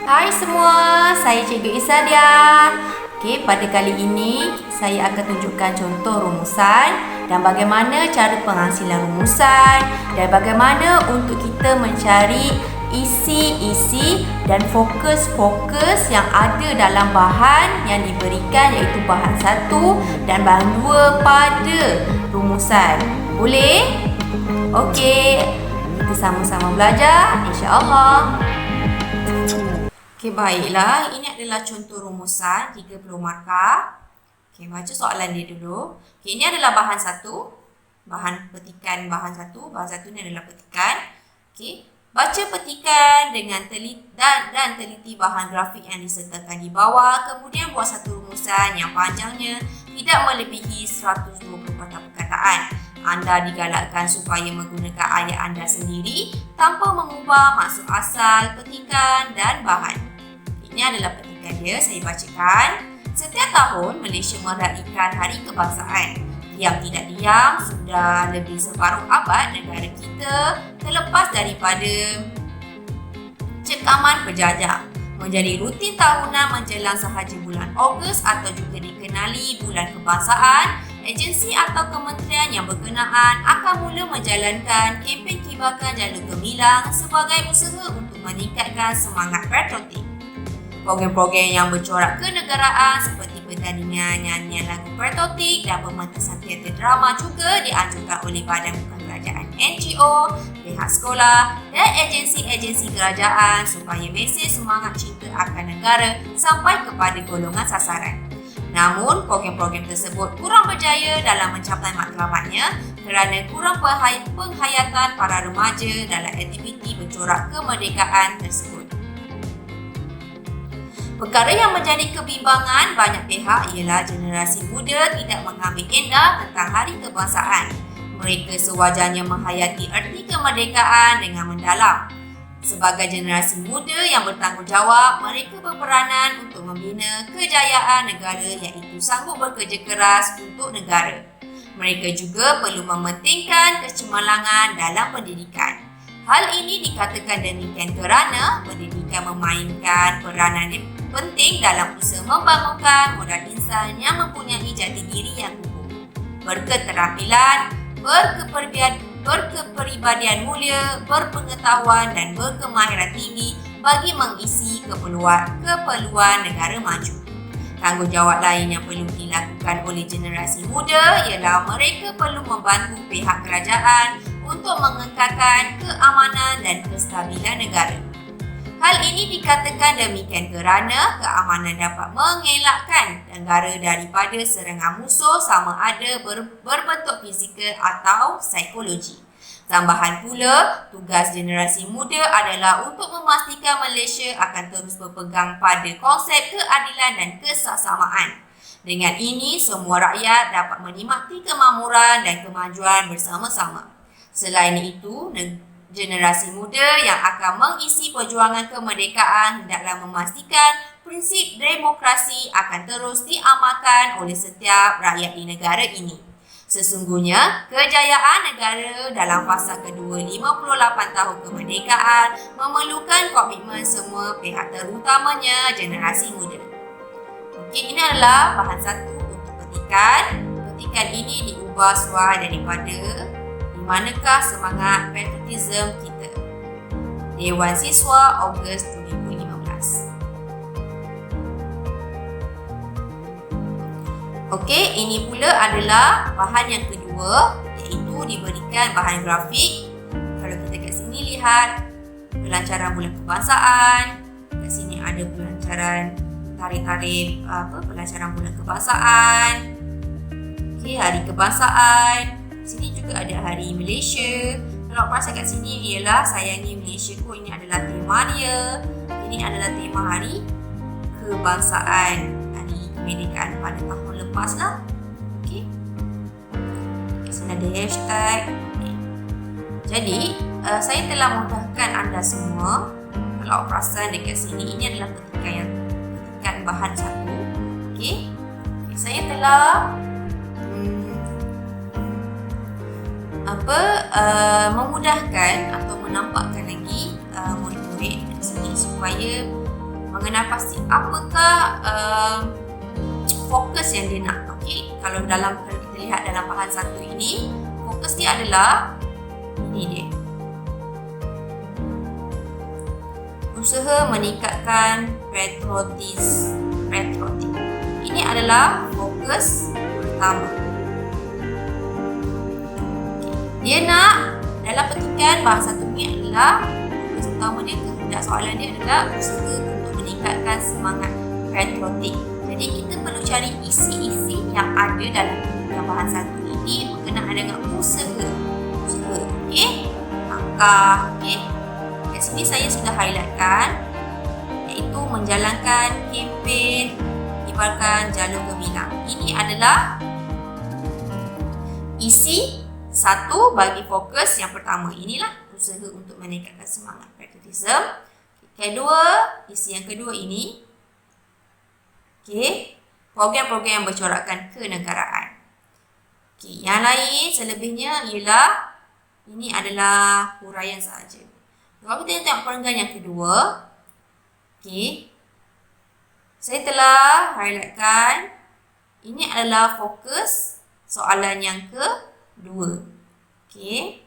Hai semua, saya Cikgu Isadia. Okey, pada kali ini saya akan tunjukkan contoh rumusan dan bagaimana cara penghasilan rumusan dan bagaimana untuk kita mencari isi-isi dan fokus-fokus yang ada dalam bahan yang diberikan, iaitu bahan 1 dan bahan 2 pada rumusan. Boleh? Okey, kita sama-sama belajar insya-Allah. Okey, baiklah. Ini adalah contoh rumusan 30 markah. Okey, baca soalan dia dulu. Okey, ini adalah bahan 1. Bahan petikan bahan 1. Bahan 1 ni adalah petikan. Okey, baca petikan dengan teliti dan teliti bahan grafik yang disertakan di bawah. Kemudian buat satu rumusan yang panjangnya tidak melebihi 120 patah perkataan. Anda digalakkan supaya menggunakan ayat anda sendiri tanpa mengubah maksud asal petikan dan bahan. Ini adalah petikan dia, saya bacakan. Setiap tahun Malaysia meraihkan Hari Kebangsaan. Diam tidak diam, sudah lebih separuh abad negara kita terlepas daripada cekaman penjajah. Menjadi rutin tahunan menjelang sahaja bulan Ogos atau juga dikenali bulan kebangsaan, agensi atau kementerian yang berkenaan akan mula menjalankan kempen kibarkan jalur gemilang sebagai usaha untuk meningkatkan semangat patriotik. Program-program yang bercorak kenegaraan seperti pertandingan nyanyian lagu patriotik dan pementasan teater drama juga dianjurkan oleh badan bukan kerajaan NGO, pihak sekolah dan agensi-agensi kerajaan supaya mesej semangat cinta akan negara sampai kepada golongan sasaran. Namun, program-program tersebut kurang berjaya dalam mencapai matlamatnya kerana kurang penghayatan para remaja dalam aktiviti bercorak kemerdekaan tersebut. Perkara yang menjadi kebimbangan banyak pihak ialah generasi muda tidak mengambil endah tentang Hari Kebangsaan. Mereka sewajarnya menghayati erti kemerdekaan dengan mendalam. Sebagai generasi muda yang bertanggungjawab, mereka berperanan untuk membina kejayaan negara iaitu sanggup bekerja keras untuk negara. Mereka juga perlu mementingkan kecemerlangan dalam pendidikan. Hal ini dikatakan demikian kerana pendidikan memainkan peranan penting dalam usaha membangunkan modal insan yang mempunyai jati diri yang kukuh, berketerampilan, berkepribadian mulia, berpengetahuan dan berkemahiran tinggi bagi mengisi keperluan negara maju. Tanggungjawab lain yang perlu dilakukan oleh generasi muda ialah mereka perlu membantu pihak kerajaan untuk mengekalkan keamanan dan kestabilan negara. Hal ini dikatakan demikian kerana keamanan dapat mengelakkan negara daripada serangan musuh sama ada berbentuk fizikal atau psikologi. Tambahan pula, tugas generasi muda adalah untuk memastikan Malaysia akan terus berpegang pada konsep keadilan dan kesesamaan. Dengan ini, semua rakyat dapat menikmati kemakmuran dan kemajuan bersama-sama. Selain itu, generasi muda yang akan mengisi perjuangan kemerdekaan hendaklah memastikan prinsip demokrasi akan terus diamalkan oleh setiap rakyat di negara ini. Sesungguhnya, kejayaan negara dalam fasa kedua 58 tahun kemerdekaan memerlukan komitmen semua pihak terutamanya generasi muda. Okey, ini adalah bahan 1 untuk petikan. Petikan ini diubah sesuai daripada manakah semangat patriotism kita. Dewan Siswa Ogos 2015. Okey, ini pula adalah bahan yang kedua, iaitu diberikan bahan grafik. Kalau kita kat sini lihat pelancaran bulan kebangsaan, kat sini ada pelancaran tarikh-tarikh pelancaran bulan kebangsaan. Okey, hari kebangsaan. Sini juga ada Hari Malaysia. Kalau perasan kat sini ialah Sayangi Malaysia ku, ini adalah tema dia. Ini adalah tema Hari Kebangsaan, Hari Kemerdekaan pada tahun lepas lah. Okey. Kat sini ada hashtag. Okay. Jadi, saya telah mudahkan anda semua. Kalau perasan dekat sini, ini adalah petikan bahan 1. Okey. Saya telah memudahkan atau menampakkan lagi murid-murid di sini supaya mengenal pasti apakah fokus yang dia nak. Okey, kalau kita lihat dalam bahan satu ini, fokus dia adalah ini dia. Usaha meningkatkan patriotik. Ini adalah fokus pertama. Dia nak dalam petikan bahan satu ni adalah fokus utama dia, kehendak soalan dia adalah usaha untuk meningkatkan semangat patriotik. Jadi kita perlu cari isi-isi yang ada dalam petikan bahan satu ini berkenaan dengan usaha. Okey, langkah. Okey, kat sini saya sudah highlightkan, iaitu menjalankan kempen ibaratkan jalur gemilang. Ini adalah isi satu bagi fokus yang pertama. Inilah usaha untuk meningkatkan semangat patriotism. Kedua, isi yang kedua ini, okey, program-program yang bercorakkan kenegaraan. Okey, yang lain selebihnya ialah ini adalah huraian sahaja. Kalau kita tengok perenggan yang kedua, okey, saya telah highlightkan ini adalah fokus soalan yang kedua. Okey,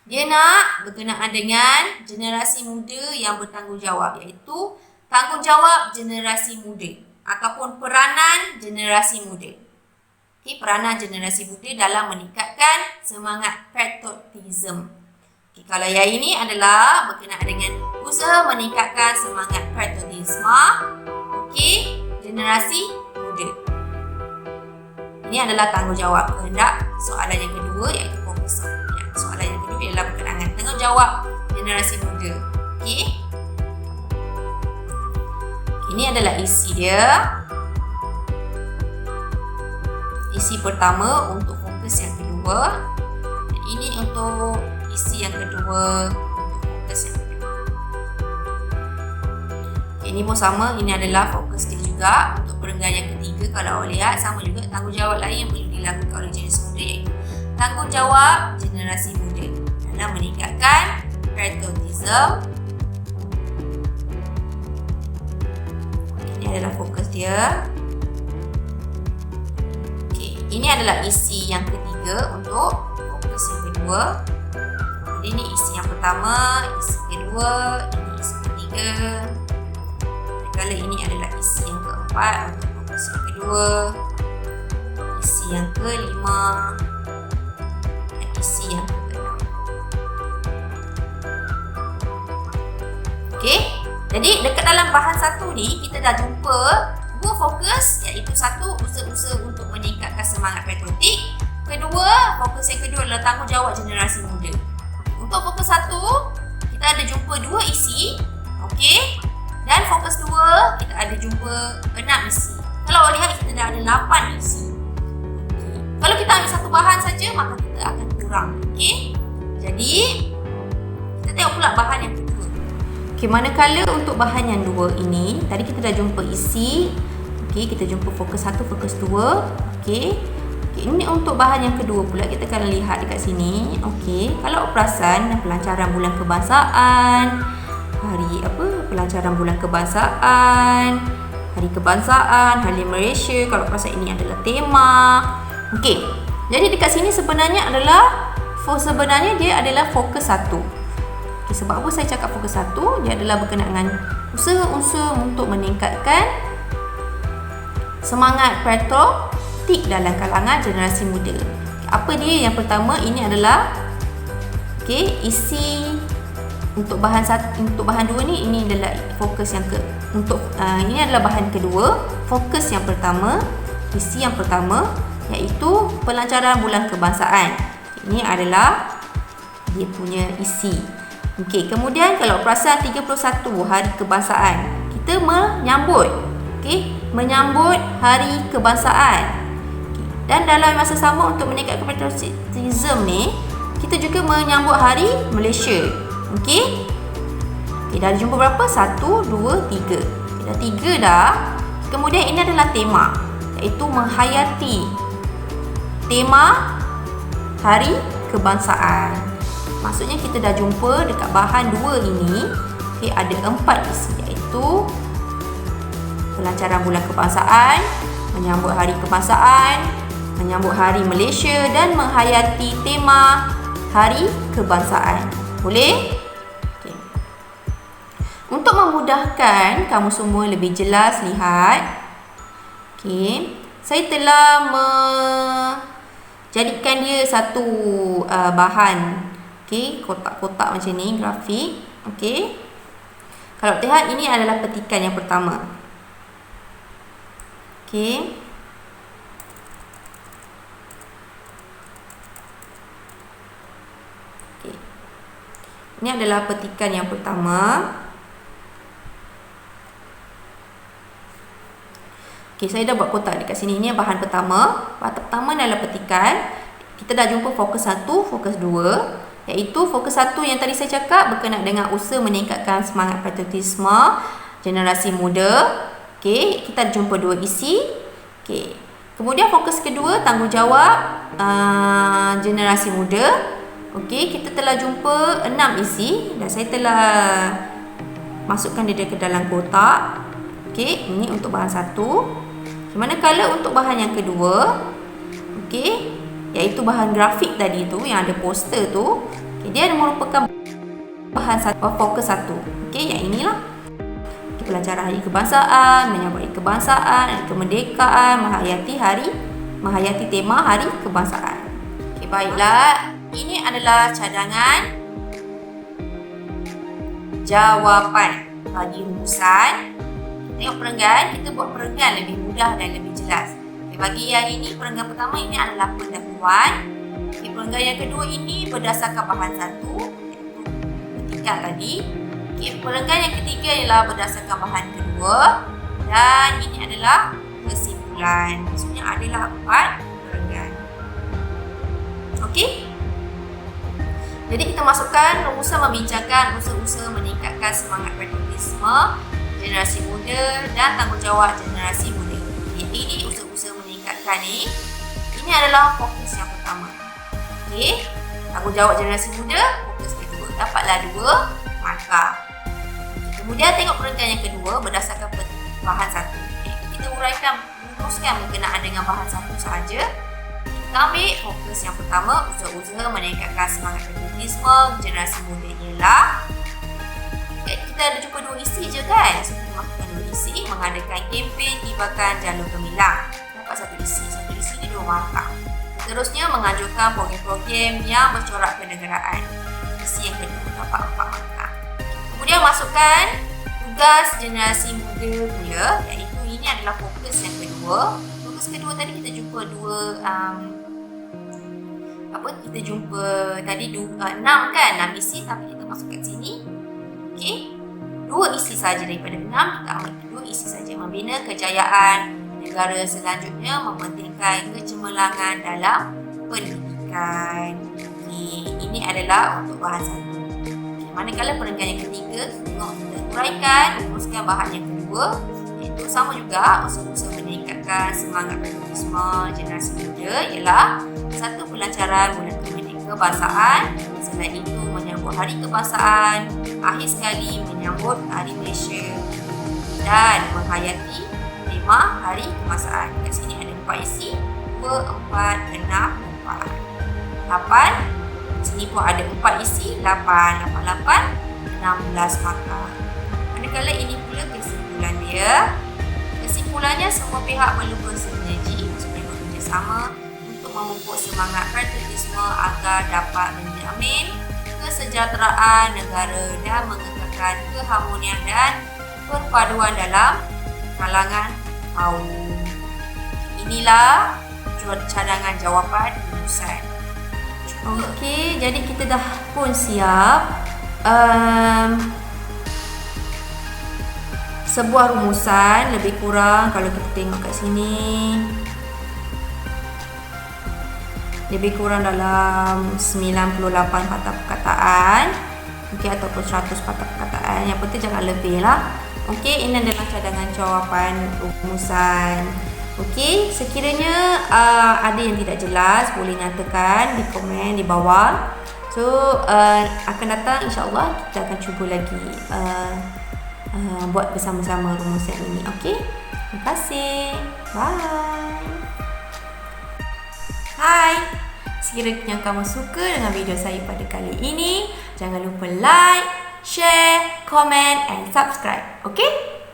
dia nak berkenaan dengan generasi muda yang bertanggungjawab, iaitu tanggungjawab generasi muda ataupun peranan generasi muda. Okey, peranan generasi muda dalam meningkatkan semangat patriotism. Okay, kalau yang ini adalah berkenaan dengan usaha meningkatkan semangat patriotisme, okey, generasi muda. Ini adalah tanggungjawab kehendak soalan yang kedua, iaitu fokus. Soalan yang kedua ialah berkenaan dengan tanggungjawab generasi muda. Okey. Ini adalah isi dia. Isi pertama untuk fokus yang kedua. Dan ini untuk isi yang kedua untuk fokus yang kedua. Okay, ini pun sama, ini adalah fokus dia juga. Untuk perenggan yang ketiga, kalau awak lihat sama juga tanggungjawab lain yang perlu dilakukan oleh generasi muda, iaitu tanggungjawab generasi muda dalam meningkatkan patriotism. Ini adalah fokus dia. Okay, ini adalah isi yang ketiga untuk fokus yang kedua. Ini isi yang pertama, isi kedua, ini isi ketiga. Kalau ini adalah isi yang keempat untuk fokus yang kedua, isi yang kelima, dan isi yang keenam. Okey, jadi dekat dalam bahan satu ni kita dah jumpa dua fokus, iaitu satu, usaha-usaha untuk meningkatkan semangat patriotik. Kedua, fokus yang kedua adalah tanggungjawab generasi muda. Untuk fokus satu, kita ada jumpa dua isi. Okey. Dan fokus dua, kita ada jumpa 6 isi. Kalau awak lihat, kita dah ada 8 isi. Okey. Kalau kita ambil satu bahan saja, maka kita akan kurang. Okey. Jadi, kita tengok pula bahan yang kedua. Okey, manakala untuk bahan yang dua ini, tadi kita dah jumpa isi. Okey, kita jumpa fokus satu, fokus dua. Okey. Ini untuk bahan yang kedua pula, kita akan lihat dekat sini. Okey, kalau perasan pelancaran bulan kebangsaan, pelancaran bulan kebangsaan, hari kebangsaan, hari Malaysia, kalau perasan ini adalah tema. Okey, jadi dekat sini sebenarnya dia adalah fokus satu. Okey, sebab apa saya cakap fokus satu? Dia adalah berkenaan dengan usaha-usaha untuk meningkatkan semangat patriotik dalam kalangan generasi muda. Apa dia? Yang pertama, ini adalah isi untuk bahan dua ni, ini adalah fokus yang ini adalah bahan kedua. Fokus yang pertama, isi yang pertama, iaitu pelancaran bulan kebangsaan. Ini adalah dia punya isi. Okey, kemudian kalau perasan 31 hari kebangsaan, kita menyambut hari kebangsaan. Dan dalam masa sama untuk meningkatkan patriotism ni, kita juga menyambut hari Malaysia. Okey. Dah jumpa berapa? 1, 2, 3. Dah 3 dah. Kemudian ini adalah tema, iaitu menghayati tema hari kebangsaan. Maksudnya kita dah jumpa dekat bahan 2 ini, Okey, ada 4 isi iaitu pelancaran bulan kebangsaan, menyambut hari kebangsaan, menyambut hari Malaysia dan menghayati tema hari kebangsaan. Boleh? Okey. Untuk memudahkan kamu semua lebih jelas lihat. Okey, saya telah jadikan dia satu bahan. Okey, kotak-kotak macam ni, grafik. Okey. Kalau lihat, ini adalah petikan yang pertama. Okey. Okey. Ini adalah petikan yang pertama. Okey, saya dah buat kotak dekat sini. Ini bahan pertama. Bahan pertama adalah petikan. Kita dah jumpa fokus 1, fokus 2. Iaitu fokus 1 yang tadi saya cakap berkenaan dengan usaha meningkatkan semangat patriotisme generasi muda. Okey, kita jumpa 2 isi. Okey. Kemudian fokus kedua, tanggungjawab generasi muda. Okey, kita telah jumpa 6 isi dan saya telah masukkan dia ke dalam kotak. Okey, ini untuk bahan 1. Manakala untuk bahan yang kedua, okey, iaitu bahan grafik tadi tu yang ada poster tu, okay, dia merupakan bahan fokus 1. Okey, yang inilah. Okay, pelancaran hari kebangsaan, menyambut hari kebangsaan, hari kemerdekaan, menghayati tema hari kebangsaan. Okey, baiklah. Ini adalah cadangan jawapan bagi rumusan. Tengok perenggan, kita buat perenggan lebih mudah dan lebih jelas. Okay, bagi yang ini, perenggan pertama ini adalah pendahuluan. Okay, perenggan yang kedua ini berdasarkan bahan 1, iaitu petikan tadi. Okay, perenggan yang ketiga ialah berdasarkan bahan kedua. Dan ini adalah kesimpulan. Maksudnya adalah 4 perenggan. Okey? Jadi kita masukkan rumusan membincangkan usaha-usaha meningkatkan semangat patriotisme generasi muda dan tanggungjawab generasi muda. Ini usaha-usaha meningkatkan ni. Ini adalah fokus yang pertama. Okey, tanggungjawab generasi muda, fokus kedua. Dapatlah 2 markah. Kemudian tengok perenggan yang kedua berdasarkan bahan 1. Okay, kita rumuskan berkenaan dengan bahan 1 sahaja. Kita ambil fokus yang pertama, usaha-usaha meningkatkan semangat patriotisme generasi muda ialah. Kita ada jumpa 2 isi je kan. So kita masukkan 2 isi. Mengadakan kempen tibakan jalur gemilang. Dapat 1 isi. 1 isi ni 2 markah. Seterusnya menganjurkan program-program yang bercorak kenegaraan. Isi yang kedua dapat 4 markah. Kemudian masukkan tugas generasi muda pula. Iaitu ini adalah fokus yang kedua. Fokus kedua tadi kita jumpa 6 tadi 6 kan. 6 isi tapi kita masukkan sini. Okey, 2 isi saja daripada 6, kita ambil 2 isi saja. Membina kejayaan negara selanjutnya, mementingkan kecemerlangan dalam pendidikan. Okey, ini adalah untuk bahan 1. Okey, manakala perenggan yang ketiga, tengok kita uraikan, rumuskan bahan yang kedua, iaitu sama juga usaha-usaha meningkatkan semangat patriotisme generasi muda ialah 1. Pelancaran bulan kebangsaan, selain itu menyambut hari kebangsaan, akhir sekali menyambut hari Malaysia dan menghayati tema hari kebangsaan. Kat sini ada 4 isi, 2, 4, 6, 4. 8. Sini pun ada 4 isi, 8, 8, 16 markah. Manakala ini pula kesimpulan dia. Kesimpulannya, semua pihak perlu bersinergi, supaya bekerjasama untuk memupuk semangat patriotisme agar dapat menjamin kesejahteraan negara dan mengekalkan keharmonian dan perpaduan dalam kalangan kaum. Inilah cadangan jawapan rumusan. Okey, jadi kita dah pun siap sebuah rumusan lebih kurang kalau kita tengok kat sini. Lebih kurang dalam 98 patah perkataan. Okey, ataupun 100 patah perkataan. Yang penting jangan lebih lah. Okey, ini adalah cadangan jawapan rumusan. Okey, sekiranya ada yang tidak jelas, boleh nyatakan di komen di bawah So akan datang insyaAllah kita akan cuba lagi buat bersama-sama rumusan ini. Okay, terima kasih. Bye. Hai, sekiranya kamu suka dengan video saya pada kali ini, jangan lupa like, share, comment and subscribe. Okay?